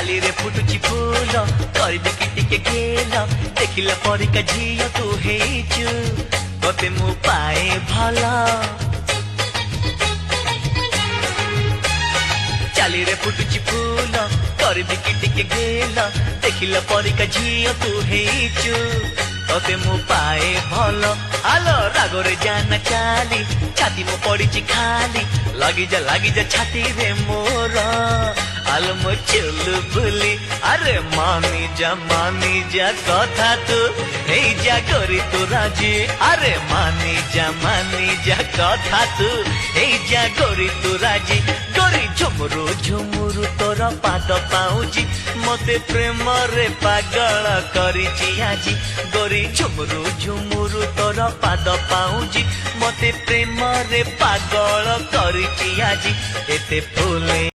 चाली रे फुटुची फूल करबी कि टिके गेल देखिला परिका झियो तू हेचु तोते मु पाए भला चाली रे फुटुची फूल करबी कि टिके गेल देखिला परिका झियो तू हेचु तोते मु पाए भल आलो रागरे जाना चाली छाती मो पड़ी खाली लगी जा छाती रे मोर आलो मो चुलु बुली अरे मानी जा कथा तू हे जा करी तू राजी अरे मानी जा कथा तू हे जा करी तू राजी गोरी झुमुरु झुमुरु तोर पाद पाउजी मते प्रेम रे पागल करिची आजी गोरी झुमुरु झुमुरु तोर पाद पाउजी मते प्रेम रे पागल करिची आजी एते फूले